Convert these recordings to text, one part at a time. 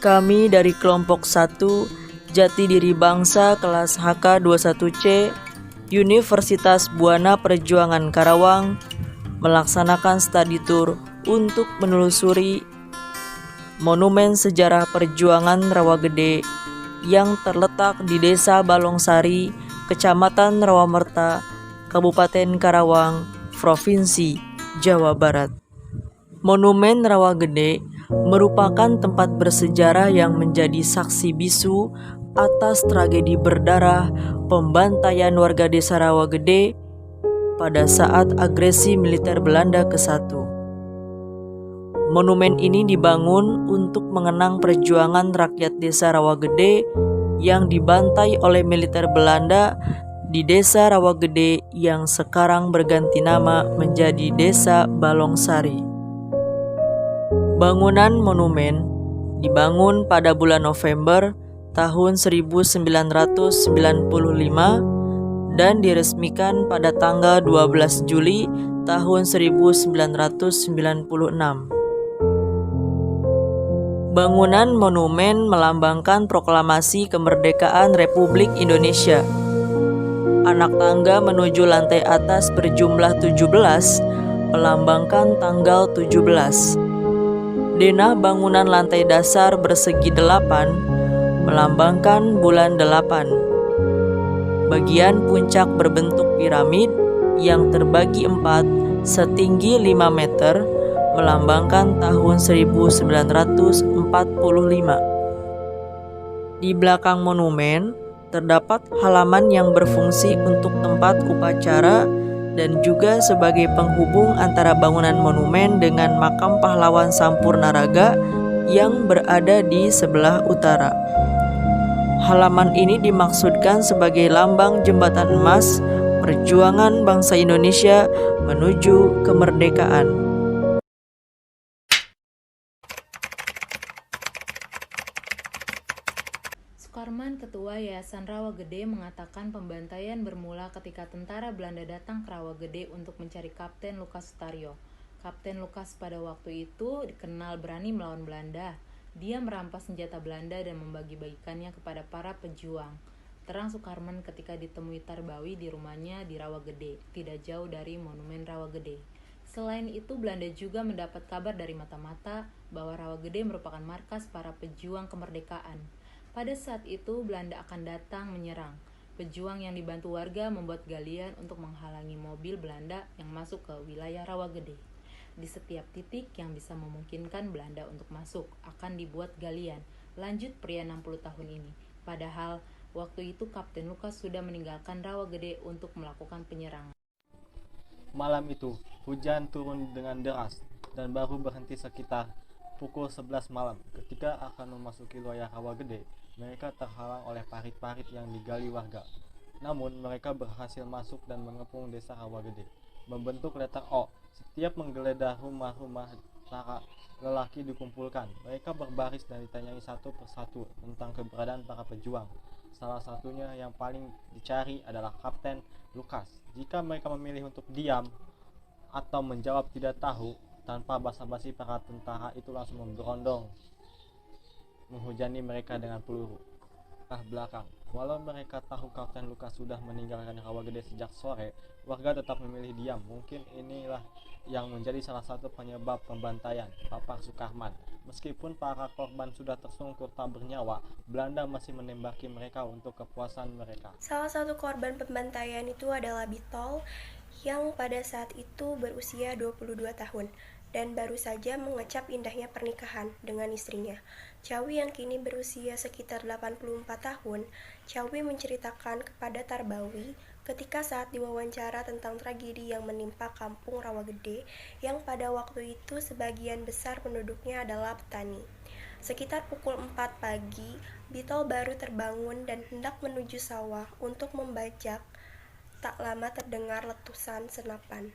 Kami dari kelompok 1 Jati Diri Bangsa kelas HK21C Universitas Buana Perjuangan Karawang melaksanakan study tour untuk menelusuri Monumen Sejarah Perjuangan Rawagede yang terletak di Desa Balongsari, Kecamatan Rawamerta, Kabupaten Karawang, Provinsi Jawa Barat. Monumen Rawagede merupakan tempat bersejarah yang menjadi saksi bisu atas tragedi berdarah pembantaian warga desa Rawagede pada saat agresi militer Belanda ke-1. Monumen ini dibangun untuk mengenang perjuangan rakyat desa Rawagede yang dibantai oleh militer Belanda di desa Rawagede yang sekarang berganti nama menjadi Desa Balongsari. Bangunan monumen dibangun pada bulan November tahun 1995 dan diresmikan pada tanggal 12 Juli tahun 1996. Bangunan monumen melambangkan proklamasi kemerdekaan Republik Indonesia. Anak tangga menuju lantai atas berjumlah 17 melambangkan tanggal 17. Denah bangunan lantai dasar bersegi 8 melambangkan bulan 8. Bagian puncak berbentuk piramid yang terbagi 4 setinggi 5 meter melambangkan tahun 1945. Di belakang monumen terdapat halaman yang berfungsi untuk tempat upacara dan juga sebagai penghubung antara bangunan monumen dengan makam pahlawan Sampurnaraga yang berada di sebelah utara. Halaman ini dimaksudkan sebagai lambang jembatan emas perjuangan bangsa Indonesia menuju kemerdekaan. Sukarman, Ketua Yayasan Rawagede, mengatakan pembantaian bermula ketika tentara Belanda datang ke Rawagede untuk mencari Kapten Lukas Sutaryo. Kapten Lukas pada waktu itu dikenal berani melawan Belanda. Dia merampas senjata Belanda dan membagi-bagikannya kepada para pejuang. Terang Sukarman ketika ditemui Tarbawi di rumahnya di Rawagede, tidak jauh dari Monumen Rawagede. Selain itu, Belanda juga mendapat kabar dari mata-mata bahwa Rawagede merupakan markas para pejuang kemerdekaan. Pada saat itu, Belanda akan datang menyerang. Pejuang yang dibantu warga membuat galian untuk menghalangi mobil Belanda yang masuk ke wilayah Rawagede. Di setiap titik yang bisa memungkinkan Belanda untuk masuk, akan dibuat galian. Lanjut pria 60 tahun ini. Padahal, waktu itu Kapten Lukas sudah meninggalkan Rawagede untuk melakukan penyerangan. Malam itu, hujan turun dengan deras dan baru berhenti sekitar pukul 11 malam. Ketika akan memasuki wilayah Rawagede, mereka terhalang oleh parit-parit yang digali warga. Namun mereka berhasil masuk dan mengepung desa Rawagede, membentuk letter O. Setiap menggeledah rumah-rumah, para lelaki dikumpulkan. Mereka berbaris dan ditanyai satu persatu tentang keberadaan para pejuang. Salah satunya yang paling dicari adalah Kapten Lukas. Jika mereka memilih untuk diam atau menjawab tidak tahu, tanpa basa-basi para tentara itu langsung berondong menghujani mereka dengan peluru. Belakang, walau mereka tahu Kapten Lukas sudah meninggalkan Rawagede sejak sore, warga tetap memilih diam. Mungkin inilah yang menjadi salah satu penyebab pembantaian, papar Sukarman. Meskipun para korban sudah tersungkur tak bernyawa, Belanda masih menembaki mereka untuk kepuasan mereka. Salah satu korban pembantaian itu adalah Bitol yang pada saat itu berusia 22 tahun dan baru saja mengecap indahnya pernikahan dengan istrinya. Cawi yang kini berusia sekitar 84 tahun, Cawi menceritakan kepada Tarbawi ketika saat diwawancara tentang tragedi yang menimpa kampung Rawagede yang pada waktu itu sebagian besar penduduknya adalah petani. Sekitar pukul 4 pagi, Bitol baru terbangun dan hendak menuju sawah untuk membajak. Tak lama terdengar letusan senapan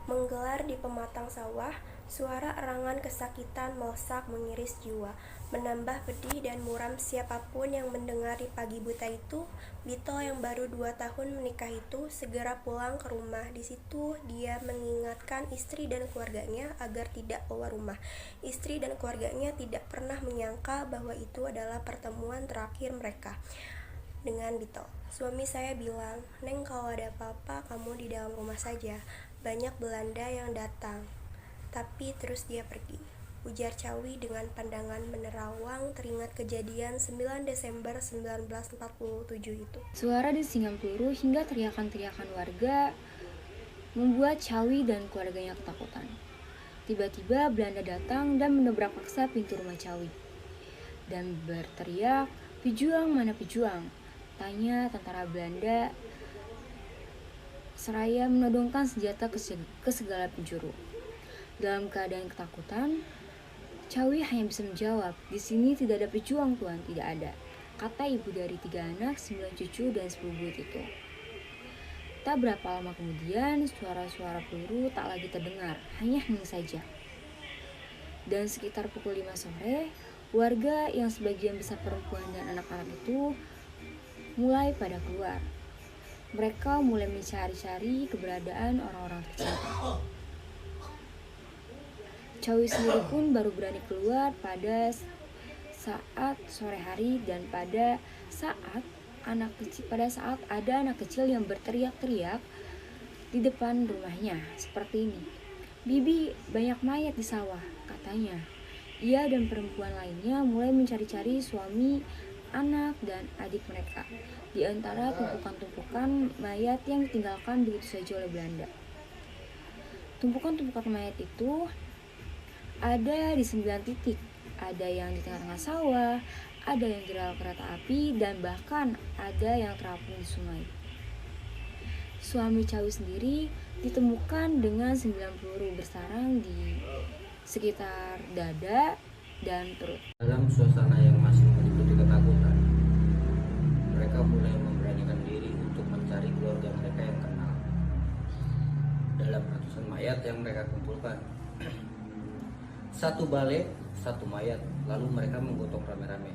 menggelar di pematang sawah Suara erangan kesakitan melesak mengiris jiwa, menambah pedih dan muram siapapun yang mendengar di pagi buta itu. Bito yang baru 2 tahun menikah itu segera pulang ke rumah. Di situ dia mengingatkan istri dan keluarganya agar tidak keluar rumah. Istri dan keluarganya tidak pernah menyangka bahwa itu adalah pertemuan terakhir mereka dengan Bito. Suami saya bilang, "Neng, kalau ada apa-apa kamu di dalam rumah saja. Banyak Belanda yang datang." Tapi terus dia pergi, ujar Cawi dengan pandangan menerawang teringat kejadian 9 Desember 1947 itu. Suara desingan peluru hingga teriakan-teriakan warga membuat Cawi dan keluarganya ketakutan. Tiba-tiba Belanda datang dan menabrak paksa pintu rumah Cawi dan berteriak, "Pejuang, mana pejuang?" tanya tentara Belanda seraya menodongkan senjata ke segala penjuru. Dalam keadaan ketakutan, Cawi hanya bisa menjawab, "Di sini tidak ada pejuang, Tuan, tidak ada," kata ibu dari 3 anak, 9 cucu, dan 10 buyut itu. Tak berapa lama kemudian, suara-suara peluru tak lagi terdengar, hanya hening saja. Dan sekitar pukul 5 sore, warga yang sebagian besar perempuan dan anak-anak itu mulai pada keluar. Mereka mulai mencari-cari keberadaan orang-orang tercinta. Cawi sendiri pun baru berani keluar pada saat sore hari dan pada saat ada anak kecil yang berteriak-teriak di depan rumahnya seperti ini. "Bibi, banyak mayat di sawah," katanya. Ia dan perempuan lainnya mulai mencari-cari suami, anak, dan adik mereka di antara tumpukan-tumpukan mayat yang ditinggalkan begitu saja oleh Belanda. Tumpukan-tumpukan mayat itu ada di 9 titik, ada yang di tengah-tengah sawah, ada yang di rel kereta api, dan bahkan ada yang terapung di sungai. Suami Cawi sendiri ditemukan dengan 9 peluru bersarang di sekitar dada dan perut. Dalam suasana yang masih meliputi ketakutan, mereka mulai memberanikan diri untuk mencari keluarga mereka yang kenal. Dalam ratusan mayat yang mereka kumpulkan, satu balik, satu mayat, lalu mereka menggotong rame-rame.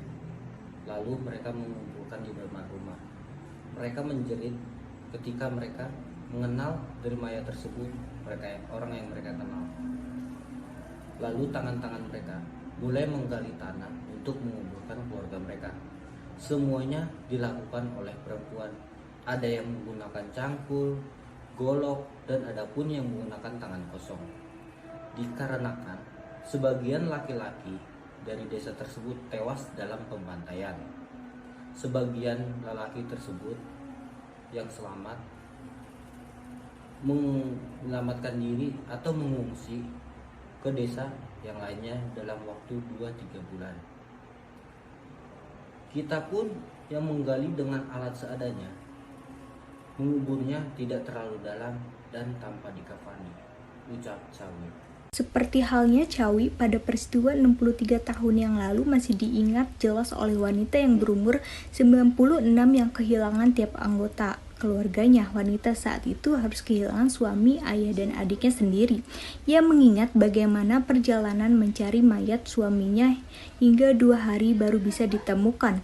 Lalu mereka mengumpulkan di rumah-rumah. Mereka menjerit ketika mereka mengenal dari mayat tersebut orang yang mereka kenal. Lalu tangan-tangan mereka mulai menggali tanah untuk menguburkan keluarga mereka. Semuanya dilakukan oleh perempuan. Ada yang menggunakan cangkul, golok, dan ada pun yang menggunakan tangan kosong. Dikarenakan sebagian laki-laki dari desa tersebut tewas dalam pembantaian. Sebagian lelaki tersebut yang selamat menyelamatkan diri atau mengungsi ke desa yang lainnya dalam waktu 2-3 bulan. Kita pun yang menggali dengan alat seadanya, menguburnya tidak terlalu dalam dan tanpa dikafani, ucap Cawi. Seperti halnya Cawi, pada peristiwa 63 tahun yang lalu masih diingat jelas oleh wanita yang berumur 96 yang kehilangan tiap anggota keluarganya. Wanita saat itu harus kehilangan suami, ayah, dan adiknya sendiri. Ia mengingat bagaimana perjalanan mencari mayat suaminya hingga 2 hari baru bisa ditemukan.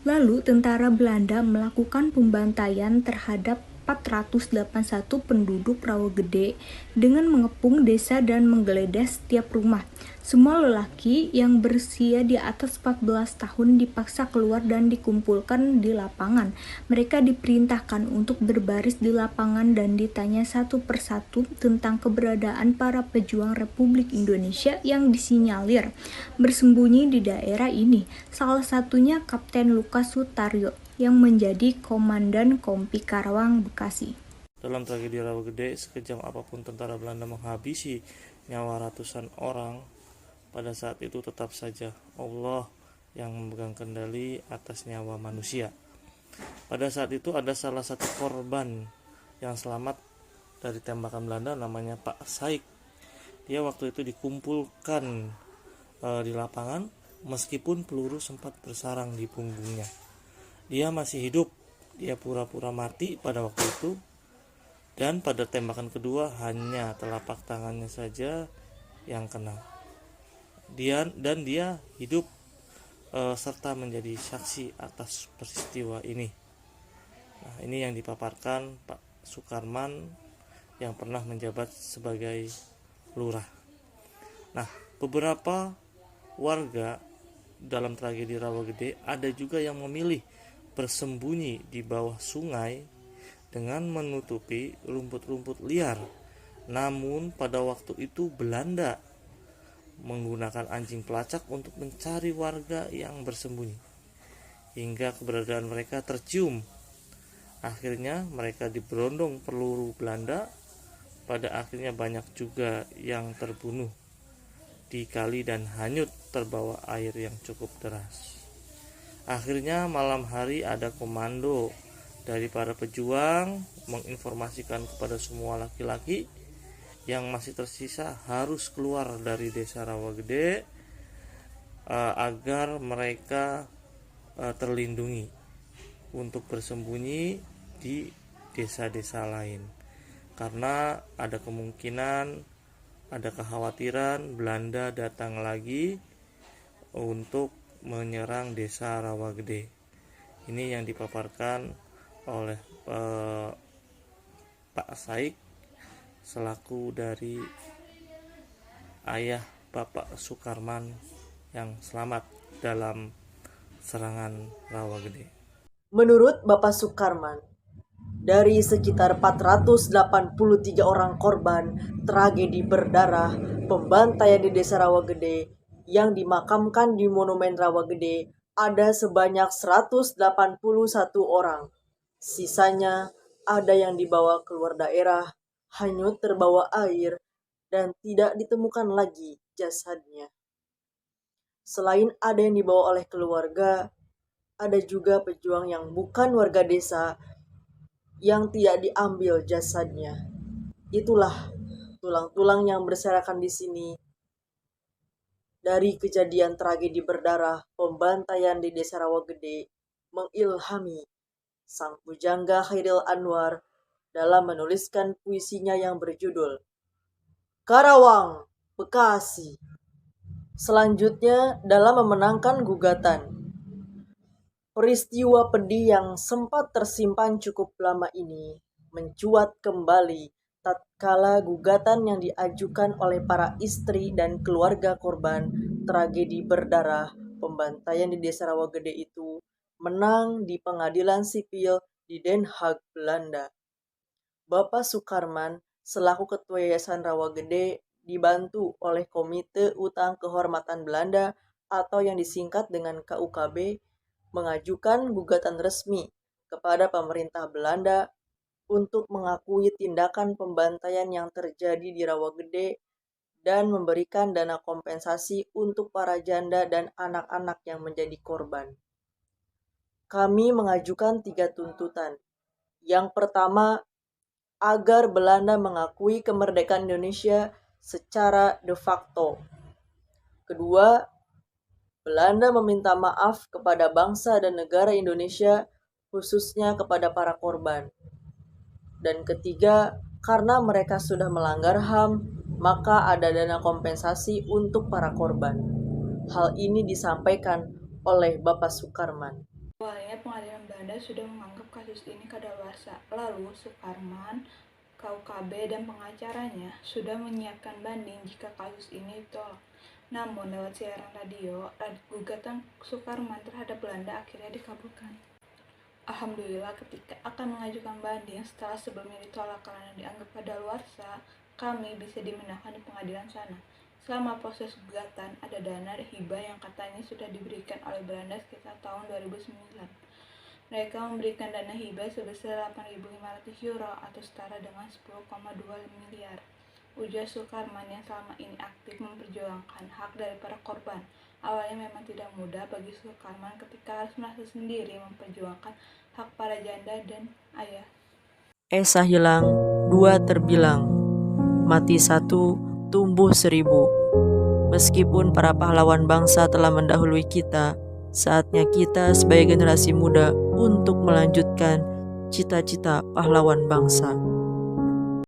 Lalu tentara Belanda melakukan pembantaian terhadap 481 penduduk Rawagede dengan mengepung desa dan menggeledah setiap rumah. Semua lelaki yang berusia di atas 14 tahun dipaksa keluar dan dikumpulkan di lapangan. Mereka diperintahkan untuk berbaris di lapangan dan ditanya satu persatu tentang keberadaan para pejuang Republik Indonesia yang disinyalir bersembunyi di daerah ini. Salah satunya Kapten Lukas Sutaryo yang menjadi Komandan Kompi Karawang, Bekasi. Dalam tragedi Rawagede, sekejam apapun tentara Belanda menghabisi nyawa ratusan orang, pada saat itu tetap saja Allah yang memegang kendali atas nyawa manusia. Pada saat itu ada salah satu korban yang selamat dari tembakan Belanda, namanya Pak Saik. Dia waktu itu dikumpulkan di lapangan meskipun peluru sempat bersarang di punggungnya. Dia masih hidup, dia pura-pura mati pada waktu itu, dan pada tembakan kedua hanya telapak tangannya saja yang kenal. Dia hidup serta menjadi saksi atas peristiwa ini. Nah, ini yang dipaparkan Pak Sukarman yang pernah menjabat sebagai lurah. Nah, beberapa warga dalam tragedi Rawagede ada juga yang memilih bersembunyi di bawah sungai dengan menutupi rumput-rumput liar. Namun pada waktu itu Belanda menggunakan anjing pelacak untuk mencari warga yang bersembunyi hingga keberadaan mereka tercium. Akhirnya mereka diberondong peluru Belanda. Pada akhirnya banyak juga yang terbunuh di kali dan hanyut terbawa air yang cukup deras. Akhirnya malam hari ada komando dari para pejuang menginformasikan kepada semua laki-laki yang masih tersisa harus keluar dari desa Rawagede agar mereka terlindungi untuk bersembunyi di desa-desa lain, karena ada kemungkinan, ada kekhawatiran Belanda datang lagi untuk menyerang desa Rawagede. Ini yang dipaparkan oleh Pak Saik selaku dari ayah Bapak Sukarman yang selamat dalam serangan Rawagede. Menurut Bapak Sukarman, dari sekitar 483 orang korban tragedi berdarah pembantaian di desa Rawagede yang dimakamkan di Monumen Rawagede, ada sebanyak 181 orang. Sisanya ada yang dibawa keluar daerah, hanyut terbawa air, dan tidak ditemukan lagi jasadnya. Selain ada yang dibawa oleh keluarga, ada juga pejuang yang bukan warga desa yang tidak diambil jasadnya. Itulah tulang-tulang yang berserakan di sini dari kejadian tragedi berdarah pembantaian di desa Rawagede mengilhami sang pujangga Khairil Anwar dalam menuliskan puisinya yang berjudul Karawang, Bekasi. Selanjutnya dalam memenangkan gugatan. Peristiwa pedih yang sempat tersimpan cukup lama ini mencuat kembali tatkala gugatan yang diajukan oleh para istri dan keluarga korban tragedi berdarah pembantaian di desa Rawagede itu menang di pengadilan sipil di Den Haag, Belanda. Bapak Sukarman selaku Ketua Yayasan Rawagede dibantu oleh Komite Utang Kehormatan Belanda atau yang disingkat dengan KUKB mengajukan gugatan resmi kepada pemerintah Belanda untuk mengakui tindakan pembantaian yang terjadi di Rawagede dan memberikan dana kompensasi untuk para janda dan anak-anak yang menjadi korban. Kami mengajukan 3 tuntutan. Yang pertama, agar Belanda mengakui kemerdekaan Indonesia secara de facto. Kedua, Belanda meminta maaf kepada bangsa dan negara Indonesia, khususnya kepada para korban. Dan ketiga, karena mereka sudah melanggar HAM, maka ada dana kompensasi untuk para korban. Hal ini disampaikan oleh Bapak Sukarman. Awalnya pengadilan Belanda sudah menganggap kasus ini kadaluarsa. Lalu Sukarman, KUKB, dan pengacaranya sudah menyiapkan banding jika kasus ini ditolak. Namun lewat siaran radio, gugatan Sukarman terhadap Belanda akhirnya dikabulkan. Alhamdulillah, ketika akan mengajukan banding setelah sebelumnya ditolak karena dianggap kadaluarsa, kami bisa dimenangkan di pengadilan sana. Selama proses gugatan, ada dana hibah yang katanya sudah diberikan oleh Belanda sekitar tahun 2009. Mereka memberikan dana hibah sebesar 8.500 euro atau setara dengan 10,2 miliar. Ujar Sukarman yang selama ini aktif memperjuangkan hak dari para korban. Awalnya memang tidak mudah bagi Sukarman ketika harus merasa sendiri memperjuangkan hak para janda dan ayah. Esa hilang, 2 terbilang. Mati 1, tumbuh 1000. Meskipun para pahlawan bangsa telah mendahului kita, saatnya kita sebagai generasi muda untuk melanjutkan cita-cita pahlawan bangsa.